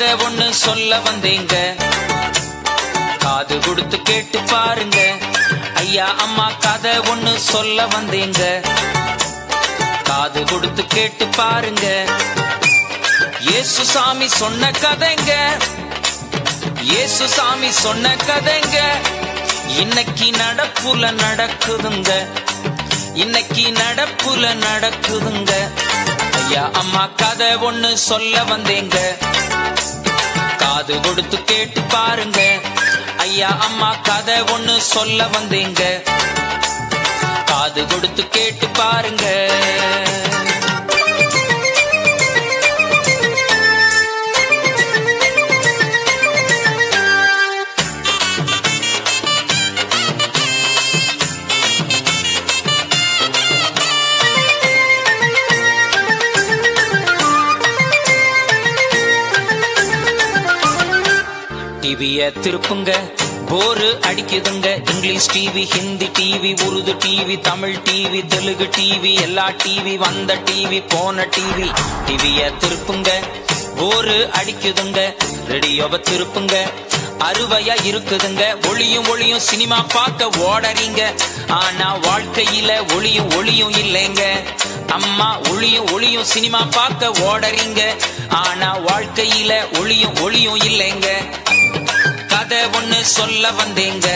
கதை ஒண்ணு சொல்ல வந்தேங்க, காது கொடுத்து கேட்டு பாருங்க. ஐயா அம்மா கதை ஒண்ணு சொல்ல வந்தேங்க, காது கொடுத்து கேட்டு பாருங்க. இயேசு சாமி சொன்ன கதைங்க, இயேசு சாமி சொன்ன கதைங்க. இன்னைக்கு நடப்புல நடக்குதுங்க, இன்னைக்கு நடப்புல நடக்குதுங்க. ஐயா அம்மா கதை ஒண்ணு சொல்ல வந்தேங்க, காது கொடுத்து கேட்டு பாருங்க. ஐயா அம்மா கதை ஒண்ணு சொல்ல வந்தேங்க, காது கொடுத்து கேட்டு பாருங்க. டிவிய திருப்புங்க, போரு அடிக்குதுங்க. English TV, Hindi TV, Urdu TV, Tamil TV, Telugu TV, எல்லா டிவி, வந்த டிவி, போன டிவி. டிவிய திருப்புங்க, போரு அடிக்குதுங்க. ரேடியோவை திருப்புங்க, அறுவையா இருக்குதுங்க. ஒளியும் ஒளியும் சினிமா பார்க்க ஓடறீங்க, ஆனா வாழ்க்கையில ஒளியும் ஒளியும் இல்லைங்க. அம்மா ஒளியும் ஒளியும் சினிமா பார்க்க ஓடறீங்க, ஆனா வாழ்க்கையில ஒளியும் ஒளியும் இல்லைங்க. கதை ஒண்ணு சொல்ல வந்தேங்க,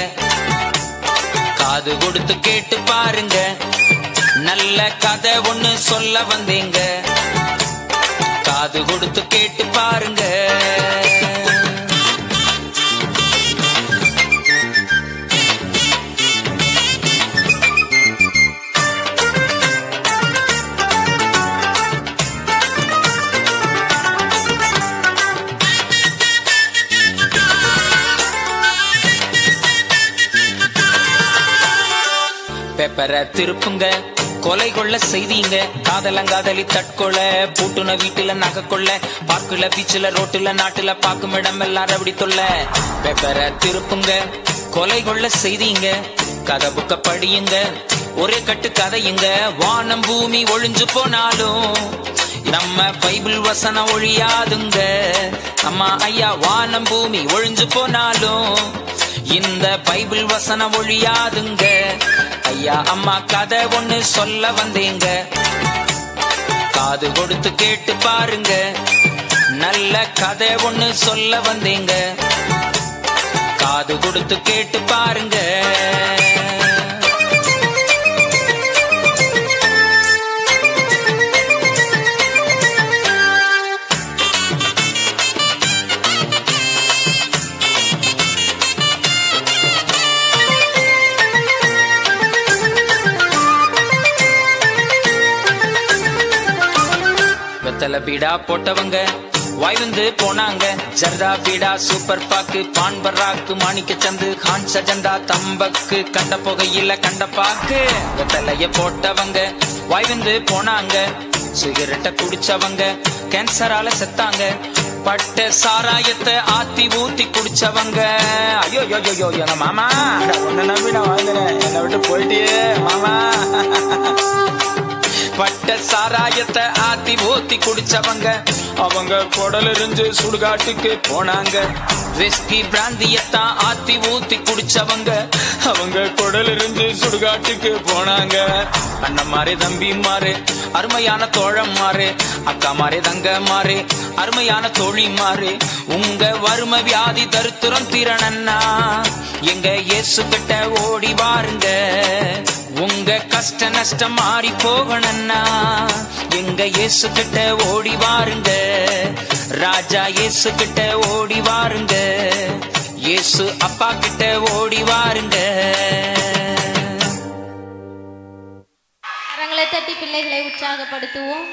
காது கொடுத்து கேட்டு பாருங்க. நல்ல கதை ஒண்ணு சொல்ல வந்தேங்க, காது கொடுத்து கேட்டு பாருங்க. பேப்பரை திருப்புங்க, கொலை கொள்ள செய்தீங்க. காதலங்காதலி தற்கொலை, பூட்டுன வீட்டுல நகை கொள்ள, பார்க்குல பீச்சுல ரோட்டுல நாட்டுல பாக்கும் இடம் எல்லாரும் அப்படி தொல்ல. பேப்பரை திருப்புங்க, கொலை கொள்ள செய்தீங்க. கதை புக்க படியுங்க, ஒரே கட்டு கதையுங்க. வானம் பூமி ஒழிஞ்சு போனாலும் நம்ம பைபிள் வசனம் ஒழியாதுங்க. அம்மா ஐயா வானம் பூமி ஒழிஞ்சு போனாலும் இந்த பைபிள் வசனம் ஒழியாதுங்க. ஐயா அம்மா கதை ஒண்ணு சொல்ல வந்தேங்க, காது கொடுத்து கேட்டு பாருங்க. நல்ல கதை ஒண்ணு சொல்ல வந்தேங்க, காது கொடுத்து கேட்டு பாருங்க. வெத்தல பீடா போட்டவங்க வாய் வந்து போனாங்க. ஜர்தா பீடா, சூப்பர் பாக்கு, பான் பராக்கு, மாணிக்க சந்து, கான் சஜந்தா, தம்பக்கு, கண்ட புகையில கண்ட பாக்கு. வெத்தலைய போட்டவங்க வாய் வந்து போனாங்க. சிகரெட்டை குடிச்சவங்க கேன்சரால செத்தாங்க. பட்ட சாராயத்தை ஆத்தி ஊத்தி குடிச்சவங்க. ஐயோ யோ எங்க மாமா உன்னை நம்பி நான் வாழ்ந்தேன், என்னை விட்டு போயிட்டே மாமா. பட்ட சாராயத்தை ஆத்தி ஊத்தி குடிச்சவங்க, அவங்க குடல் இருந்து சுடுகாட்டுக்கு போனாங்க. விஸ்கி பிராந்தியத்தான் ஆத்தி ஊத்தி குடிச்சவங்க, அவங்க குடல் இருந்து சுடுகாட்டுக்கு போனாங்க. அண்ணன் மாறே தம்பி மாறு, அருமையான தோழம் மாறு, அக்கா மாறே தங்க மாறு, அருமையான தோழி மாறு. உங்க வறுமை வியாதி தருத்திரம் தீரணும்னா எங்க இயேசு கிட்ட ஓடி வாருங்க. உங்க கஷ்ட நஷ்டம் மாறி போகணும்னா எங்க இயேசு கிட்ட ஓடி வாருங்க. ராஜா இயேசு கிட்ட ஓடி வாருங்க, இயேசு அப்பா கிட்ட ஓடி வாருங்க. கரங்களை தட்டி பிள்ளைகளை உற்சாகப்படுத்துவோம்.